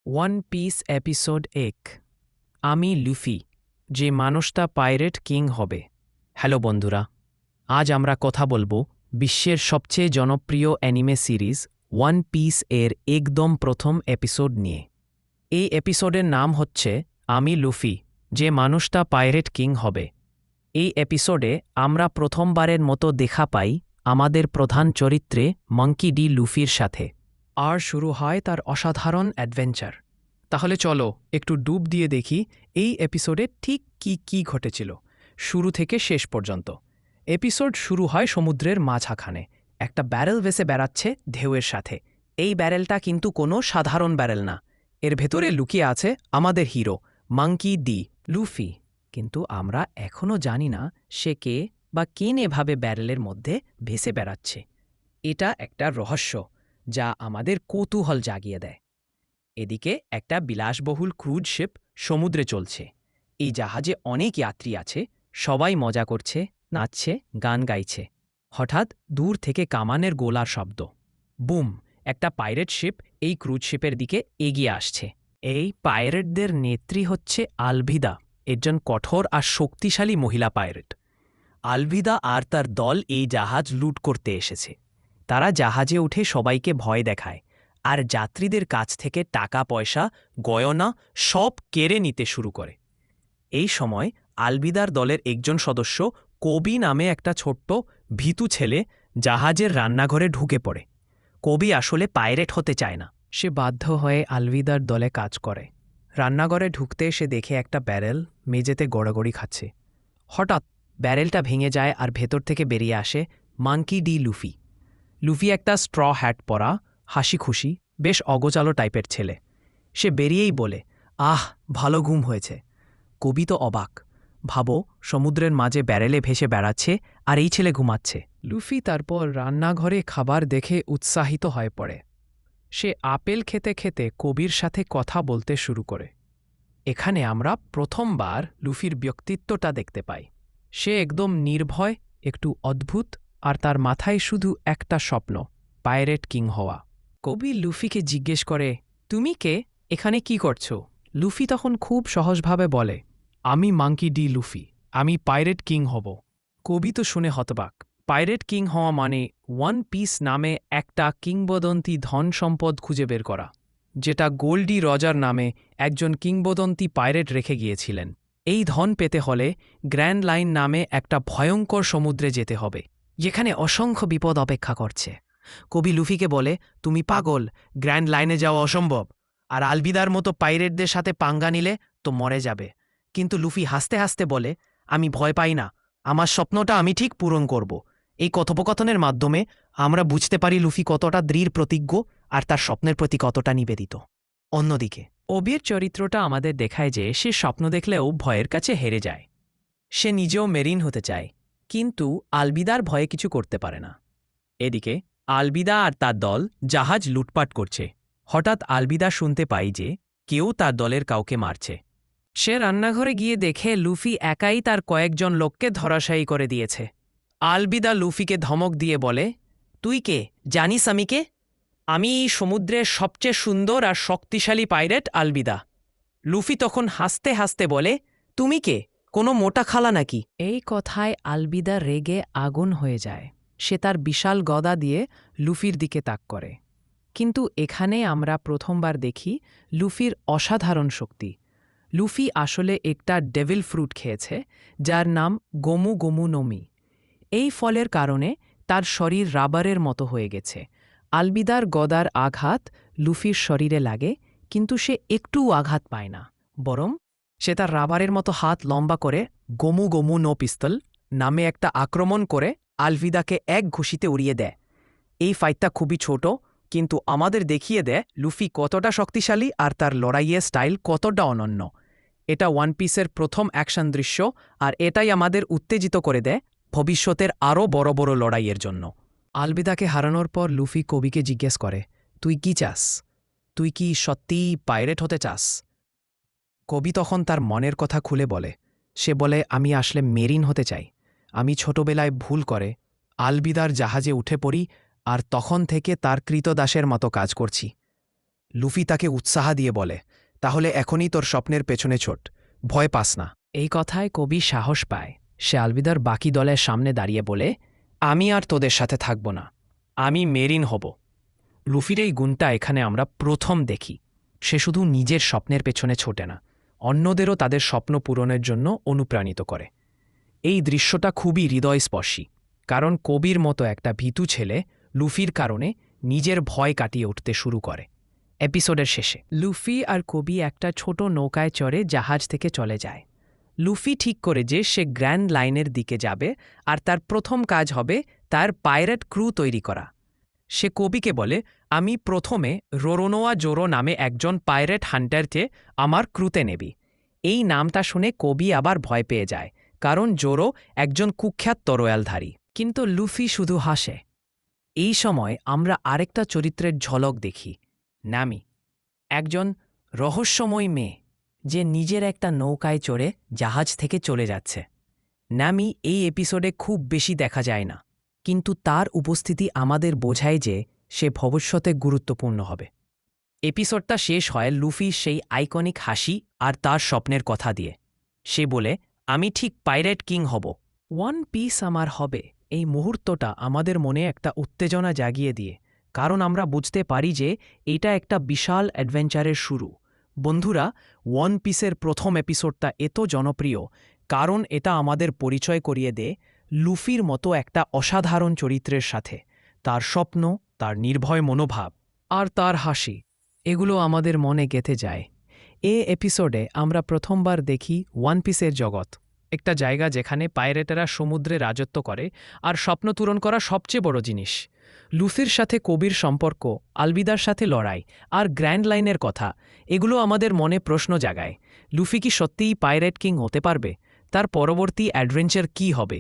One piece episode 1। আমি Luffy, যে মানুষটা পাইরেট কিং হবে। হ্যালো বন্ধুরা, আজ আমরা কথা বলবো বিশ্বের সবচেয়ে জনপ্রিয় অ্যানিমে সিরিজ ওয়ান পিস এর একদম প্রথম এপিসোড নিয়ে। এই এপিসোডের নাম হচ্ছে আমি লুফি, যে মানুষটা পাইরেট কিং হবে। এই এপিসোডে আমরা প্রথমবারের মতো দেখা পাই আমাদের প্রধান চরিত্রে মাঙ্কি ডি লুফির সাথে। আর শুরু হয় তার অসাধারণ অ্যাডভেঞ্চার। তাহলে চলো একটু ডুব দিয়ে দেখি এই এপিসোডে ঠিক কি ঘটেছিল শুরু থেকে শেষ পর্যন্ত। এপিসোড শুরু হয় সমুদ্রের মাঝখানে, একটা ব্যারেল ভেসে বেড়াচ্ছে ঢেউয়ের সাথে। এই ব্যারেলটা কিন্তু কোনো সাধারণ ব্যারেল না, এর ভেতরে লুকিয়ে আছে আমাদের হিরো মাঙ্কি ডি লুফি। কিন্তু আমরা এখনও জানি না সে কে বা কেন এভাবে ব্যারেলের মধ্যে ভেসে বেড়াচ্ছে। এটা একটা রহস্য যা আমাদের কৌতূহল জাগিয়ে দেয়। এদিকে একটা বিলাসবহুল ক্রুজ শিপ সমুদ্রে চলছে। এই জাহাজে অনেক যাত্রী আছে, সবাই মজা করছে, নাচছে, গান গাইছে। হঠাৎ দূর থেকে কামানের গোলার শব্দ। বুম! একটা পাইরেট শিপ এই ক্রুজ শিপের দিকে এগিয়ে আসছে। এই পাইরেটদের নেত্রী হচ্ছে আলভিদা, একজন কঠোর আর শক্তিশালী মহিলা পাইরেট। আলভিদা আর তার দল এই জাহাজ লুট করতে এসেছে। তারা জাহাজে উঠে সবাইকে ভয় দেখায় আর যাত্রীদের কাছ থেকে টাকা পয়সা, গয়না সব কেড়ে নিতে শুরু করে। এই সময় আলভিদার দলের একজন সদস্য কবি নামে একটা ছোট্ট ভীতু ছেলে জাহাজের রান্নাঘরে ঢুকে পড়ে। কবি আসলে পাইরেট হতে চায় না, সে বাধ্য হয়ে আলভিদার দলে কাজ করে। রান্নাঘরে ঢুকতে সে দেখে একটা ব্যারেল মেঝেতে গড়াগড়ি খাচ্ছে। হঠাৎ ব্যারেলটা ভেঙে যায় আর ভেতর থেকে বেরিয়ে আসে মাঙ্কি ডি লুফি। লুফি একটা স্ট্র হ্যাট পরা, হাসি খুশি, বেশ অগোচালো টাইপের ছেলে। সে বেরিয়েই বলে, আহ, ভালো ঘুম হয়েছে। কবি তো অবাক, ভাবো সমুদ্রের মাঝে ব্যারেলে ভেসে বেড়াচ্ছে আর এই ছেলে ঘুমাচ্ছে। লুফি তারপর রান্নাঘরে খাবার দেখে উৎসাহিত হয়ে পড়ে। সে আপেল খেতে খেতে কবির সাথে কথা বলতে শুরু করে। এখানে আমরা প্রথমবার লুফির ব্যক্তিত্বটা দেখতে পাই। সে একদম নির্ভয়, একটু অদ্ভুত, আর তার মাথায় শুধু একটা স্বপ্ন, পাইরেট কিং হওয়া। কবি লুফিকে জিজ্ঞেস করে, তুমি কে, এখানে কি করছো? লুফি তখন খুব সহজভাবে বলে, আমি মাঙ্কি ডি লুফি, আমি পাইরেট কিং হব। কবি তো শুনে হতবাক। পাইরেট কিং হওয়া মানে ওয়ান পিস নামে একটা কিংবদন্তি ধন সম্পদ খুঁজে বের করা, যেটা গোল্ডি রজার নামে একজন কিংবদন্তি পাইরেট রেখে গিয়েছিলেন। এই ধন পেতে হলে গ্র্যান্ড লাইন নামে একটা ভয়ঙ্কর সমুদ্রে যেতে হবে, যেখানে অসংখ্য বিপদ অপেক্ষা করছে। কবি লুফিকে বলে, তুমি পাগল, গ্র্যান্ড লাইনে যাওয়া অসম্ভব, আর আলবিদার মতো পাইরেটদের সাথে পাঙ্গা নিলে তো মরে যাবে। কিন্তু লুফি হাসতে হাসতে বলে, আমি ভয় পাই না, আমার স্বপ্নটা আমি ঠিক পূরণ করব। এই কথোপকথনের মাধ্যমে আমরা বুঝতে পারি লুফি কতটা দৃঢ় প্রতিজ্ঞ আর তার স্বপ্নের প্রতি কতটা নিবেদিত। অন্যদিকে ওবির চরিত্রটা আমাদের দেখায় যে সে স্বপ্ন দেখলেও ভয়ের কাছে হেরে যায়। সে নিজেও মেরিন হতে চায়, কিন্তু আলবিদার ভয়ে কিছু করতে পারে না। এদিকে আলবিদা আর তার দল জাহাজ লুটপাট করছে। হঠাৎ আলবিদা শুনতে পাই যে কেউ তার দলের কাউকে মারছে। সে রান্নাঘরে গিয়ে দেখে লুফি একাই তার কয়েকজন লোককে ধরাশায়ী করে দিয়েছে। আলবিদা লুফিকে ধমক দিয়ে বলে, তুই কে, জানিস আমি কে? আমি এই সমুদ্রের সবচেয়ে সুন্দর আর শক্তিশালী পাইরেট আলবিদা। লুফি তখন হাসতে হাসতে বলে, তুমি কে, কোনো মোটা খালা নাকি? এই কথায় আলবিদা রেগে আগুন হয়ে যায়। সে তার বিশাল গদা দিয়ে লুফির দিকে তাক করে। কিন্তু এখানে আমরা প্রথমবার দেখি লুফির অসাধারণ শক্তি। লুফি আসলে একটা ডেভিল ফ্রুট খেয়েছে, যার নাম গোমু গোমু নোমি। এই ফলের কারণে তার শরীর রাবারের মতো হয়ে গেছে। আলবিদার গদার আঘাত লুফির শরীরে লাগে, কিন্তু সে একটুও আঘাত পায় না, বরং সে তার রাবারের মতো হাত লম্বা করে গোমু গোমু নো পিস্তল নামে একটা আক্রমণ করে আলবিদাকে এক ঘুষিতে উড়িয়ে দেয়। এই ফাইটটা খুবই ছোট, কিন্তু আমাদের দেখিয়ে দেয় লুফি কতটা শক্তিশালী আর তার লড়াইয়ের স্টাইল কতটা অনন্য। এটা ওয়ান পিসের প্রথম অ্যাকশন দৃশ্য, আর এটাই আমাদের উত্তেজিত করে দেয় ভবিষ্যতের আরও বড় বড় লড়াইয়ের জন্য। আলবিদাকে হারানোর পর লুফি কবিকে জিজ্ঞেস করে, তুই কি চাস? তুই কি সত্যিই পাইরেট হতে চাস? কবি তখন তার মনের কথা খুলে বলে। সে বলে, আমি আসলে মেরিন হতে চাই। আমি ছোটবেলায় ভুল করে আলবিদার জাহাজে উঠে পড়ি, আর তখন থেকে তার কৃতদাসের মতো কাজ করছি। লুফি তাকে উৎসাহ দিয়ে বলে, তাহলে এখনই তোর স্বপ্নের পেছনে ছোট, ভয় পাস না। এই কথায় কবি সাহস পায়। সে আলবিদার বাকি দলের সামনে দাঁড়িয়ে বলে, আমি আর তোদের সাথে থাকব না, আমি মেরিন হব। লুফির এই গুণটা এখানে আমরা প্রথম দেখি। সে শুধু নিজের স্বপ্নের পেছনে ছোটে না, অন্যদেরও তাদের স্বপ্ন পূরণের জন্য অনুপ্রাণিত করে। এই দৃশ্যটা খুবই হৃদয়স্পর্শী, কারণ কবির মতো একটা ভীতু ছেলে লুফির কারণে নিজের ভয় কাটিয়ে উঠতে শুরু করে। এপিসোডের শেষে লুফি আর কবি একটা ছোট নৌকায় চড়ে জাহাজ থেকে চলে যায়। লুফি ঠিক করে যে সে গ্র্যান্ড লাইনের দিকে যাবে আর তার প্রথম কাজ হবে তার পাইরেট ক্রু তৈরি করা। সে কবিকে বলে, আমি প্রথমে রোরোনোয়া জোরো নামে একজন পাইরেট হান্টারকে আমার ক্রুতে নেবি। এই নামটা শুনে কবি আবার ভয় পেয়ে যায়, কারণ জোরো একজন কুখ্যাত তরোয়ালধারী। কিন্তু লুফি শুধু হাসে। এই সময় আমরা আরেকটা চরিত্রের ঝলক দেখি, নামি, একজন রহস্যময় মেয়ে যে নিজের একটা নৌকায় চড়ে জাহাজ থেকে চলে যাচ্ছে। নামি এই এপিসোডে খুব বেশি দেখা যায় না, কিন্তু তার উপস্থিতি আমাদের বোঝায় যে সে ভবিষ্যতে গুরুত্বপূর্ণ হবে। এপিসোডটা শেষ হয় লুফির সেই আইকনিক হাসি আর তার স্বপ্নের কথা দিয়ে। সে বলে, আমি ঠিক পাইরেট কিং হব, ওয়ান পিস আমার হবে। এই মুহূর্তটা আমাদের মনে একটা উত্তেজনা জাগিয়ে দিয়ে, কারণ আমরা বুঝতে পারি যে এটা একটা বিশাল অ্যাডভেঞ্চারের শুরু। বন্ধুরা, ওয়ান পিসের প্রথম এপিসোডটা এত জনপ্রিয় কারণ এটা আমাদের পরিচয় করিয়ে দেয় লুফির মতো একটা অসাধারণ চরিত্রের সাথে। তার স্বপ্ন, তার নির্ভয় মনোভাব আর তার হাসি, এগুলো আমাদের মনে গেঁথে যায়। এ এপিসোডে আমরা প্রথমবার দেখি ওয়ান পিসের জগৎ, একটা জায়গা যেখানে পাইরেটেরা সমুদ্রে রাজত্ব করে আর স্বপ্ন পূরণ করা সবচেয়ে বড় জিনিস। লুফির সাথে কবির সম্পর্ক, আলবিদার সাথে লড়াই আর গ্র্যান্ড লাইনের কথা, এগুলো আমাদের মনে প্রশ্ন জাগায়। লুফি কি সত্যিই পাইরেট কিং হতে পারবে? তার পরবর্তী অ্যাডভেঞ্চার কী হবে?